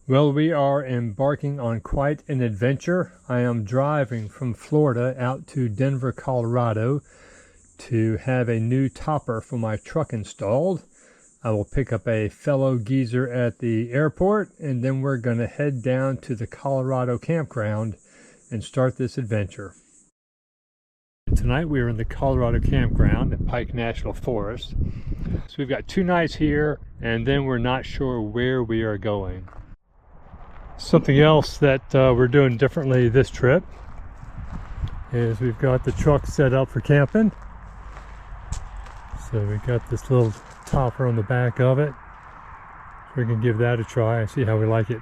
Well, we are embarking on quite an adventure. I am driving from Florida out to Denver, Colorado to have a new topper for my truck installed. I will pick up a fellow geezer at the airport, and then we're going to head down to the Colorado campground and start this adventure. Tonight we are in the Colorado campground at Pike National Forest. So we've got 2 nights here, and then we're not sure where we are going. Something else that we're doing differently this trip is we've got the truck set up for camping. So we've got this little topper on the back of it. So we can give that a try and see how we like it.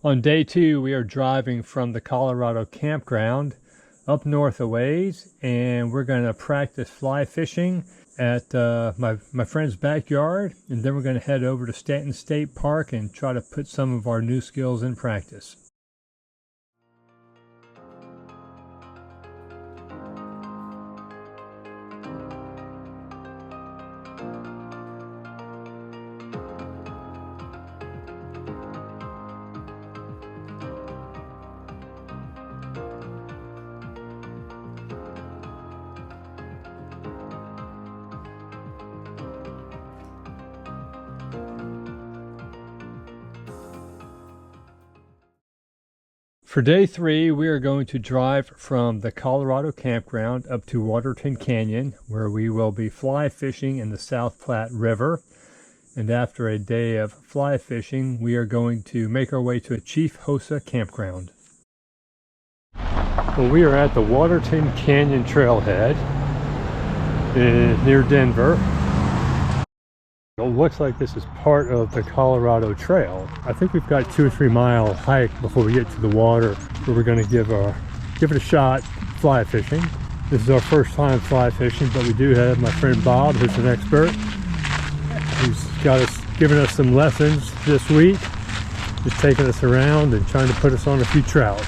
On day 2, we are driving from the Colorado campground up north a ways, and we're going to practice fly fishing at my friend's backyard, and then we're going to head over to Stanton State Park and try to put some of our new skills in practice. For day 3, we are going to drive from the Colorado campground up to Waterton Canyon, where we will be fly fishing in the South Platte River. And after a day of fly fishing, we are going to make our way to a Chief Hosa campground. Well, we are at the Waterton Canyon trailhead near Denver. It looks like this is part of the Colorado Trail. I think we've got 2 or 3 mile hike before we get to the water, where we're going to give it a shot fly fishing. This is our first time fly fishing, but we do have my friend Bob, who's an expert. He's given us some lessons this week, just taking us around and trying to put us on a few trout.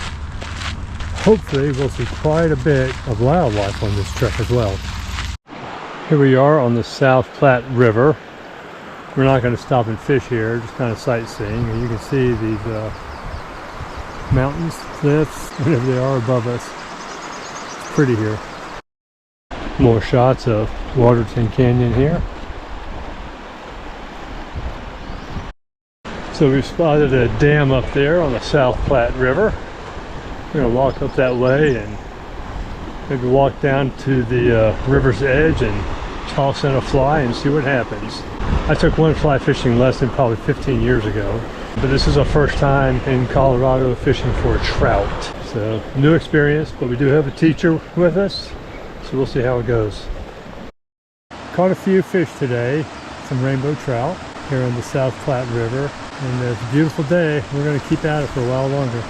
Hopefully we'll see quite a bit of wildlife on this trip as well. Here we are on the South Platte River. We're not going to stop and fish here, just kind of sightseeing. And you can see these mountains, cliffs, whatever they are above us. It's pretty here. More shots of Waterton Canyon here. So we've spotted a dam up there on the South Platte River. We're going to walk up that way and maybe walk down to the river's edge and toss in a fly and see what happens. I took one fly fishing lesson probably 15 years ago, but this is our first time in Colorado fishing for trout. So new experience, but we do have a teacher with us, so we'll see how it goes. Caught a few fish today, some rainbow trout here on the South Platte River, and it's a beautiful day. We're going to keep at it for a while longer.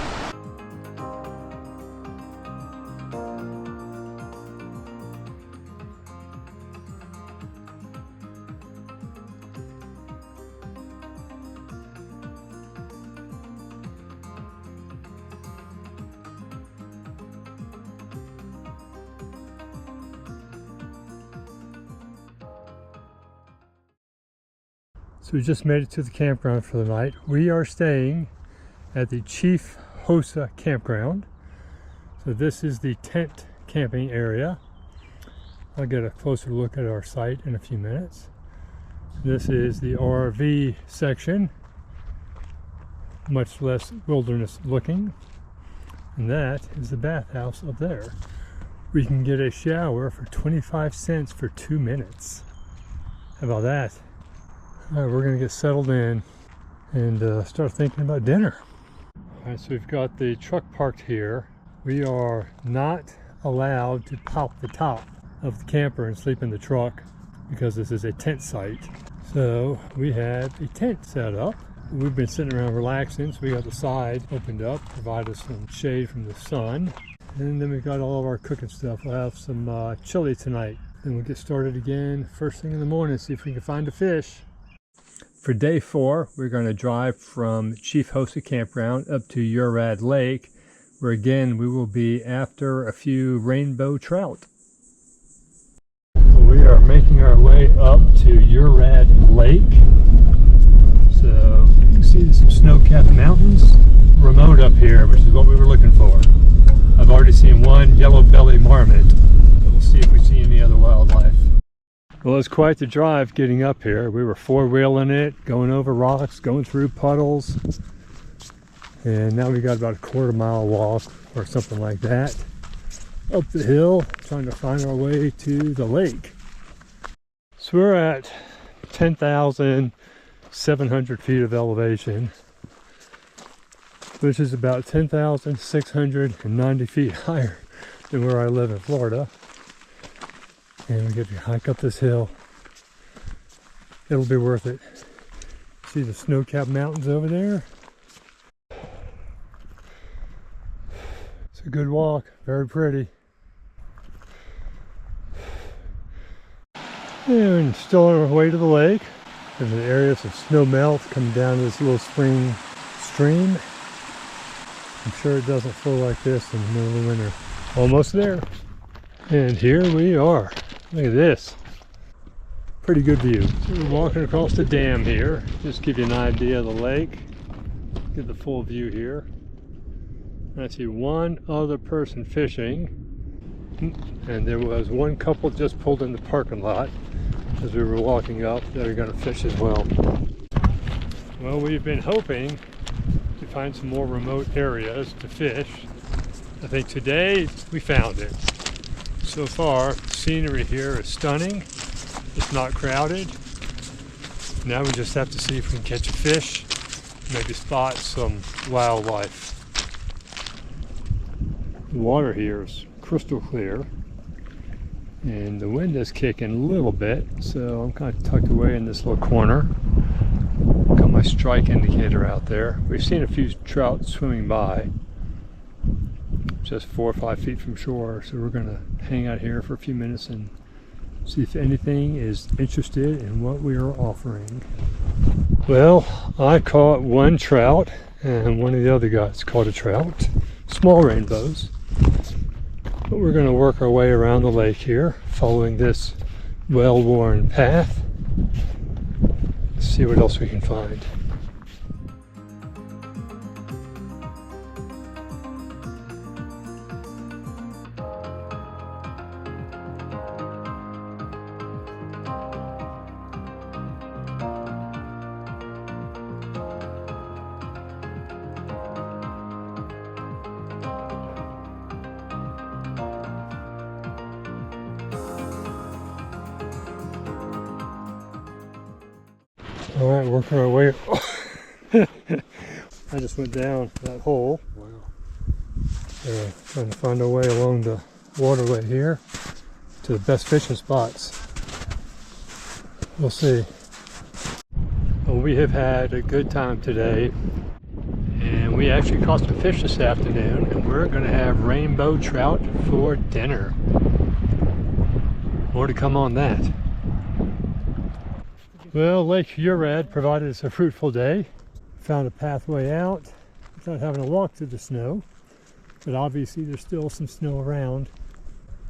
So we just made it to the campground for the night. We are staying at the Chief Hosa campground. So this is the tent camping area. I'll get a closer look at our site in a few minutes. This is the RV section, much less wilderness looking. And that is the bathhouse up there. We can get a shower for 25 cents for 2 minutes. How about that? All right, we're going to get settled in and start thinking about dinner. All right, so we've got the truck parked here. We are not allowed to pop the top of the camper and sleep in the truck because this is a tent site. So we have a tent set up. We've been sitting around relaxing, so we got the side opened up, provide us some shade from the sun. And then we've got all of our cooking stuff. We'll have some chili tonight. Then we'll get started again first thing in the morning, see if we can find a fish. For day 4, we're going to drive from Chief Hosa campground up to Urad Lake, where again we will be after a few rainbow trout. We are making our way up to Urad Lake. So you can see See some snow-capped mountains. Remote up here, which is what we were looking for. I've already seen one yellow-bellied marmot, but we'll see if we see any other wildlife. Well, it's quite the drive getting up here. We were four-wheeling it, going over rocks, going through puddles, and now we got about a quarter-mile walk or something like that up the hill, trying to find our way to the lake. So we're at 10,700 feet of elevation, which is about 10,690 feet higher than where I live in Florida. And we get to hike up this hill. It'll be worth it. See the snow-capped mountains over there? It's a good walk, very pretty. And still on our way to the lake. There's an area of snow melt coming down to this little spring stream. I'm sure it doesn't flow like this in the middle of the winter. Almost there. And here we are. Look at this. Pretty good view. So we're walking across the dam here. Just give you an idea of the lake. Get the full view here. I see one other person fishing. And there was one couple just pulled in the parking lot as we were walking up. They're going to fish as well. Well, we've been hoping to find some more remote areas to fish. I think today we found it. So far, the scenery here is stunning. It's not crowded. Now we just have to see if we can catch a fish, maybe spot some wildlife. The water here is crystal clear, and the wind is kicking a little bit, so I'm kind of tucked away in this little corner. Got my strike indicator out there. We've seen a few trout swimming by, just 4 or 5 feet from shore, so we're going to hang out here for a few minutes and see if anything is interested in what we are offering. Well, I caught one trout, and one of the other guys caught a trout. Small rainbows. But we're going to work our way around the lake here, following this well-worn path. Let's see what else we can find. All right, working our way. I just went down that hole. Wow. Trying to find our way along the waterway here to the best fishing spots. We'll see. Well, we have had a good time today, and we actually caught some fish this afternoon, and we're going to have rainbow trout for dinner. More to come on that. Well, Lake Urad provided us a fruitful day. Found a pathway out without having to walk through the snow, but obviously there's still some snow around,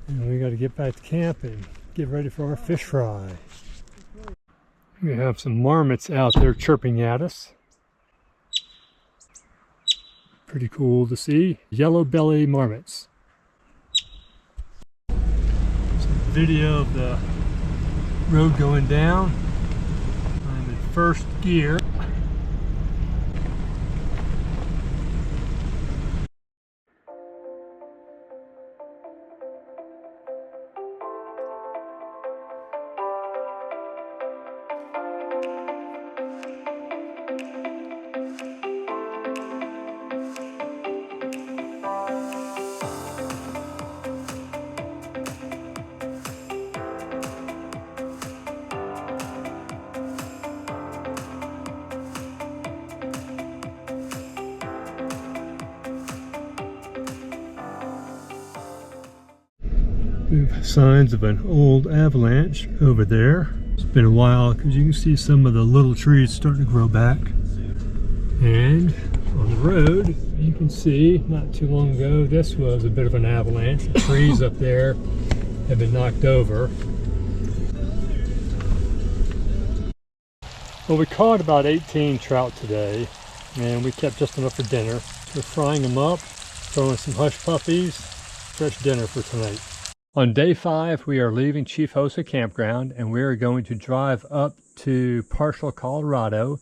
and we got to get back to camp and get ready for our fish fry. We have some marmots out there chirping at us. Pretty cool to see. Yellow belly marmots. Some video of the road going down. First gear. We have signs of an old avalanche over there. It's been a while because you can see some of the little trees starting to grow back. And on the road, you can see not too long ago, this was a bit of an avalanche. The trees up there have been knocked over. Well, we caught about 18 trout today. and we kept just enough for dinner. We're frying them up, throwing some hush puppies, fresh dinner for tonight. On day 5, we are leaving Chief Hosa Campground, and we are going to drive up to Parshall, Colorado,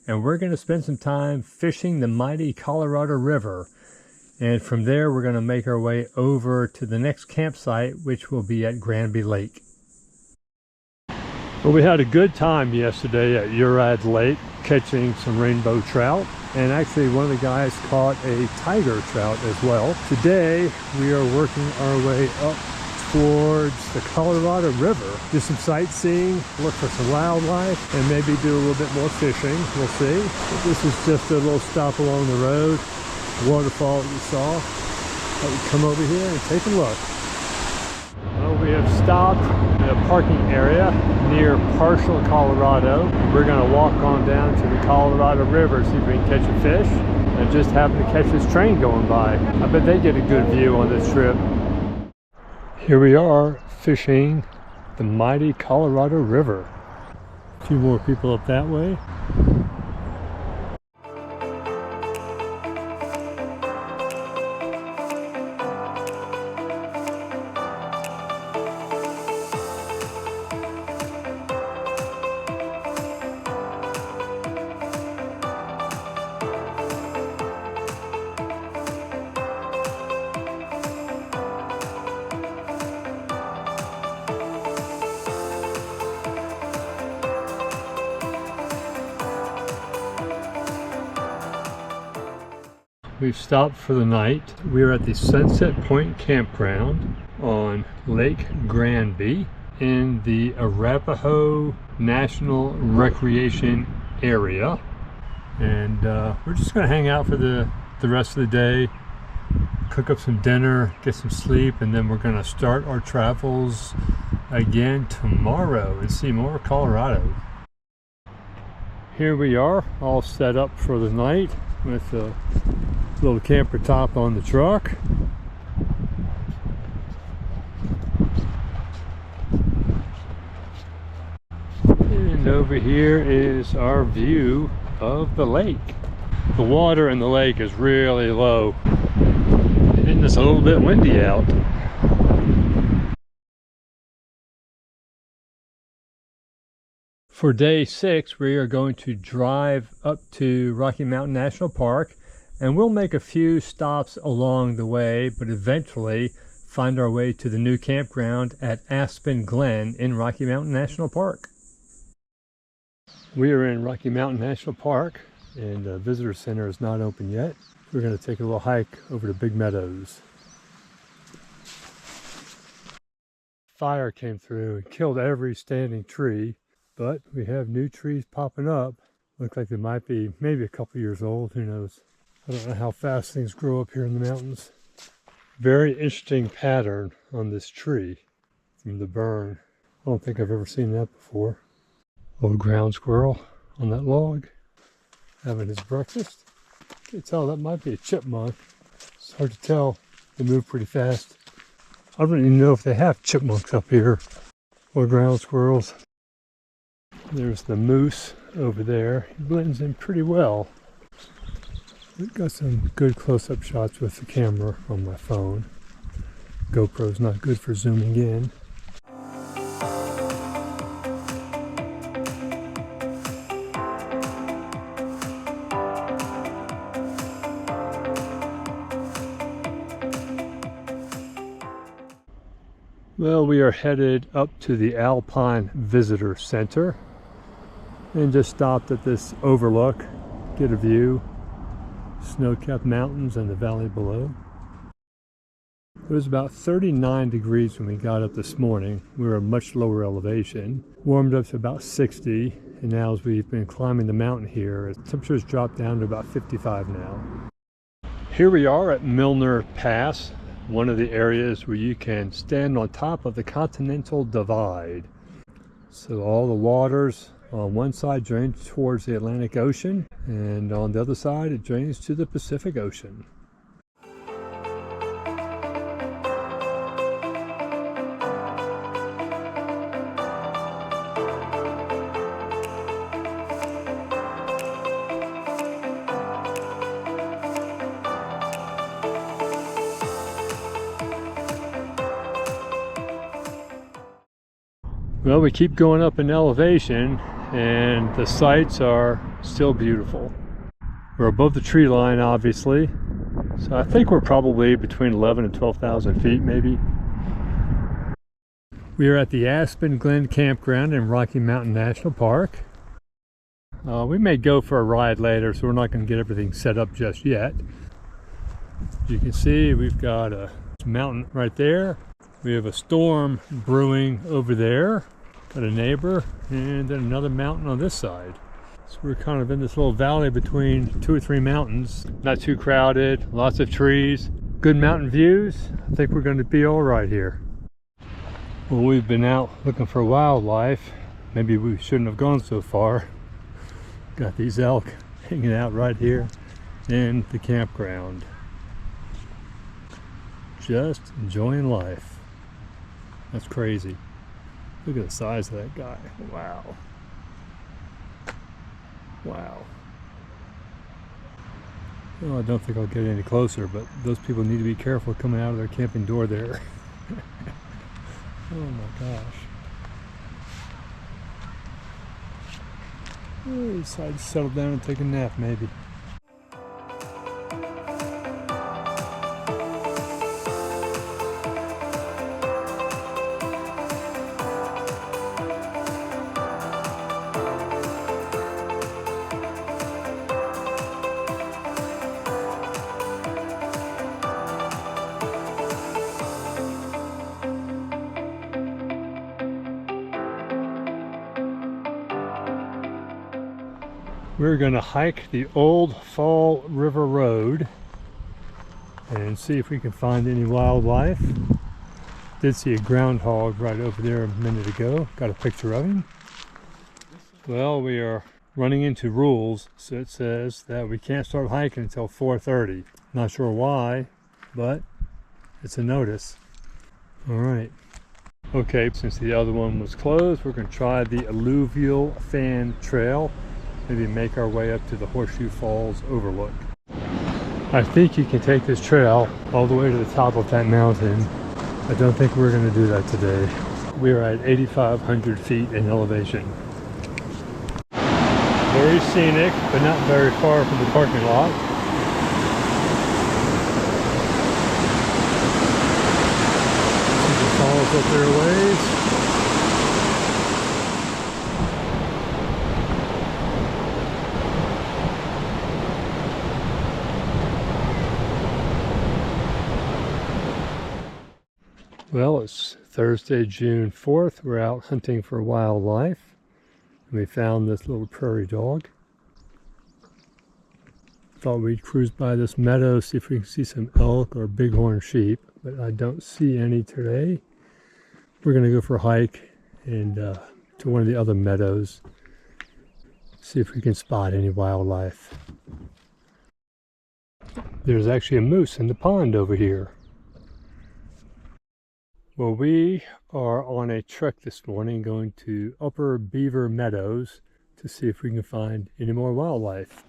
and we're going to spend some time fishing the mighty Colorado River. And from there, we're going to make our way over to the next campsite, which will be at Granby Lake. Well, we had a good time yesterday at Urad Lake catching some rainbow trout, and actually one of the guys caught a tiger trout as well. Today, we are working our way up towards the Colorado River. Do some sightseeing, look for some wildlife, and maybe do a little bit more fishing. We'll see. But this is just a little stop along the road. Waterfall that you saw. Let me come over here and take a look. Well, we have stopped in a parking area near Parshall, Colorado. We're going to walk on down to the Colorado River, see if we can catch a fish. And just happen to catch this train going by. I bet they get a good view on this trip. Here we are fishing the mighty Colorado River. A few more people up that way. We've stopped for the night. We're at the Sunset Point Campground on Lake Granby in the Arapahoe National Recreation Area. And we're just going to hang out for the rest of the day, cook up some dinner, get some sleep, and then we're going to start our travels again tomorrow in Seymour, Colorado. Here we are, all set up for the night with a little camper top on the truck. And over here is our view of the lake. The water in the lake is really low, and it's a little bit windy out. For day 6, we are going to drive up to Rocky Mountain National Park, and we'll make a few stops along the way, but eventually find our way to the new campground at Aspen Glen in Rocky Mountain National Park. We are in Rocky Mountain National Park, and the visitor center is not open yet. We're going to take a little hike over to Big Meadows. Fire came through and killed every standing tree, but we have new trees popping up. Look like they might be maybe a couple years old, who knows. I don't know how fast things grow up here in the mountains. Very interesting pattern on this tree from the burn. I don't think I've ever seen that before. Little ground squirrel on that log, having his breakfast. Can't tell, that might be a chipmunk. It's hard to tell. They move pretty fast. I don't even know if they have chipmunks up here. Little ground squirrels. There's the moose over there. He blends in pretty well. We've got some good close-up shots with the camera on my phone. GoPro's not good for zooming in. Well, we are headed up to the Alpine Visitor Center and just stopped at this overlook, get a view, snow-capped mountains and the valley below. It was about 39 degrees when we got up this morning. We were at a much lower elevation, warmed up to about 60, and now as we've been climbing the mountain here, temperatures dropped down to about 55 now. Here we are at Milner Pass, one of the areas where you can stand on top of the Continental Divide. So all the waters on one side drain towards the Atlantic Ocean, and on the other side it drains to the Pacific Ocean. Well, we keep going up in elevation and the sights are still beautiful. We're above the tree line, obviously. So I think we're probably between 11 and 12,000 feet, maybe. We are at the Aspen Glen Campground in Rocky Mountain National Park. We may go for a ride later, so we're not going to get everything set up just yet. As you can see, we've got a mountain right there. We have a storm brewing over there. Got a neighbor, and then another mountain on this side. So we're kind of in this little valley between 2 or 3 mountains. Not too crowded, lots of trees, good mountain views. I think we're going to be all right here. Well, we've been out looking for wildlife. Maybe we shouldn't have gone so far. Got these elk hanging out right here in the campground. Just enjoying life. That's crazy. Look at the size of that guy. Wow. Wow. Well, I don't think I'll get any closer, but those people need to be careful coming out of their camping door there. Oh my gosh. Oh, he decided to settle down and take a nap, maybe. We're going to hike the Old Fall River Road and see if we can find any wildlife. Did see a groundhog right over there a minute ago. Got a picture of him. Well, we are running into rules. So it says that we can't start hiking until 4:30. Not sure why, but it's a notice. All right. Okay, since the other one was closed, we're going to try the Alluvial Fan Trail. Maybe make our way up to the Horseshoe Falls overlook. I think you can take this trail all the way to the top of that mountain. I don't think we're going to do that today. We are at 8,500 feet in elevation. Very scenic, but not very far from the parking lot. See the falls up there a ways. Well, it's Thursday, June 4th. We're out hunting for wildlife. And we found this little prairie dog. Thought we'd cruise by this meadow, see if we can see some elk or bighorn sheep, but I don't see any today. We're going to go for a hike and to one of the other meadows, see if we can spot any wildlife. There's actually a moose in the pond over here. Well, we are on a trek this morning going to Upper Beaver Meadows to see if we can find any more wildlife.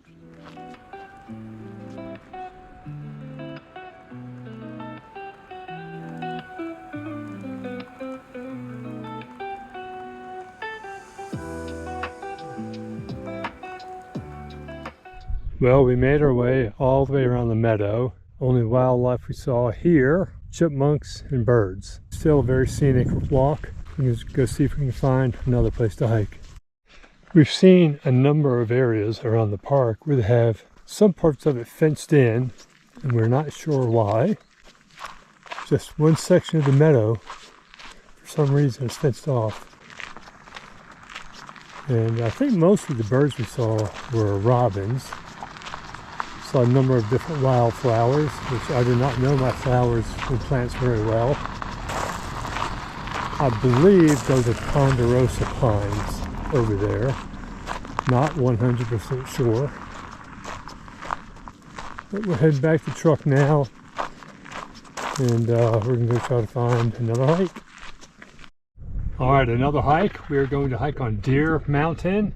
Well, we made our way all the way around the meadow. Only wildlife we saw here, chipmunks and birds. Still a very scenic walk. We can go see if we can find another place to hike. We've seen a number of areas around the park where they have some parts of it fenced in, and we're not sure why. Just one section of the meadow, for some reason, is fenced off. And I think most of the birds we saw were robins. Saw a number of different wildflowers, which I do not know my flowers and plants very well. I believe those are ponderosa pines over there. Not 100% sure. But we're heading back to the truck now, and we're going to go try to find another hike. All right, another hike. We're going to hike on Deer Mountain.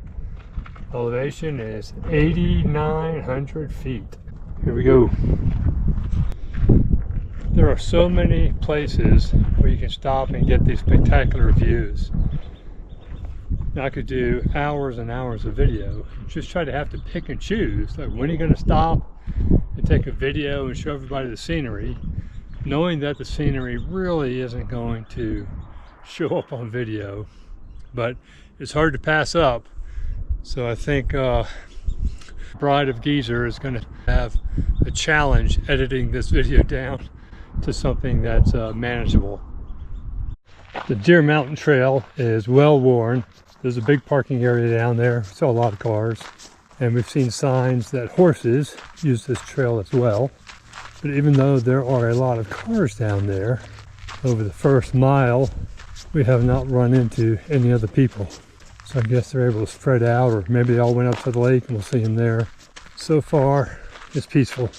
Elevation is 8,900 feet. Here we go. There are so many places where you can stop and get these spectacular views. I could do hours and hours of video. Just try to have to pick and choose. Like, when are you going to stop and take a video and show everybody the scenery, knowing that the scenery really isn't going to show up on video, but it's hard to pass up. So I think Bride of Geezer is going to have a challenge editing this video down to something that's manageable. The Deer Mountain Trail is well worn. There's a big parking area down there. We saw a lot of cars, and we've seen signs that horses use this trail as well. But even though there are a lot of cars down there, over the first mile we have not run into any other people. So I guess they're able to spread out, or maybe they all went up to the lake and we'll see them there. So far it's peaceful.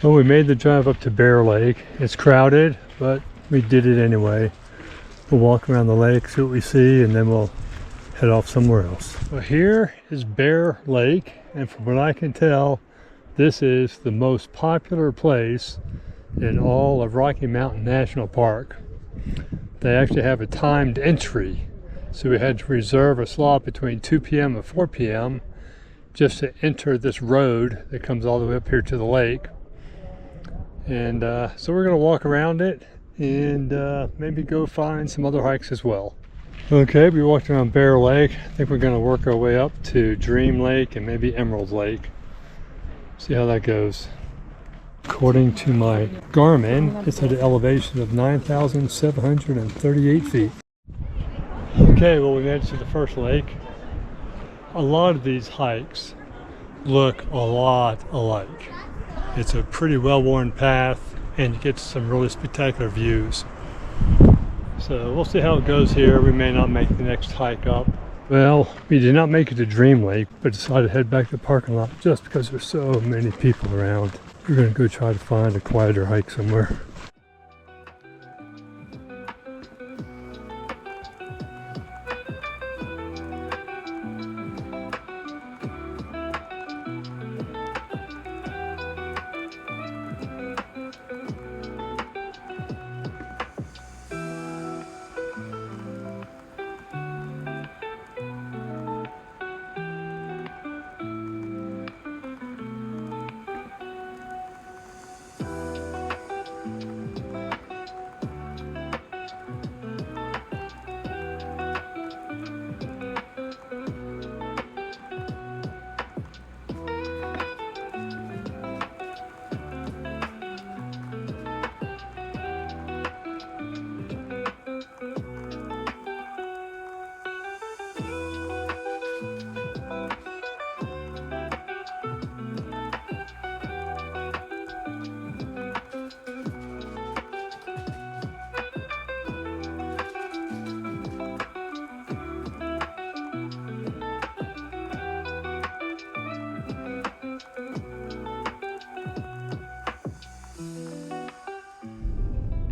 Well, we made the drive up to Bear Lake. It's crowded, but we did it anyway. We'll walk around the lake, see what we see, and then we'll head off somewhere else. Well, here is Bear Lake, and from what I can tell, this is the most popular place in all of Rocky Mountain National Park. They actually have a timed entry, so we had to reserve a slot between 2 p.m. and 4 p.m. just to enter this road that comes all the way up here to the lake. And so we're going to walk around it and maybe go find some other hikes as well. Okay, we walked around Bear Lake. I think we're going to work our way up to Dream Lake and maybe Emerald Lake. See how that goes. According to my Garmin, it's at an elevation of 9,738 feet. Okay, well, we made it to the first lake. A lot of these hikes look a lot alike. It's a pretty well-worn path, and you get some really spectacular views. So we'll see how it goes here. We may not make the next hike up. Well, we did not make it to Dream Lake, but decided to head back to the parking lot just because there's so many people around. We're going to go try to find a quieter hike somewhere.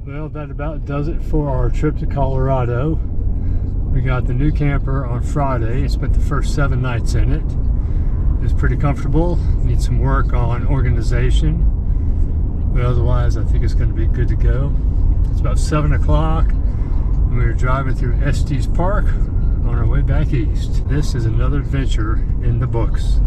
Well, that about does it for our trip to Colorado. We got the new camper on Friday and spent the first 7 nights in it. It was pretty comfortable. Need some work on organization, but otherwise I think it's going to be good to go. It's about 7 o'clock and we were driving through Estes Park on our way back east. This is another adventure in the books.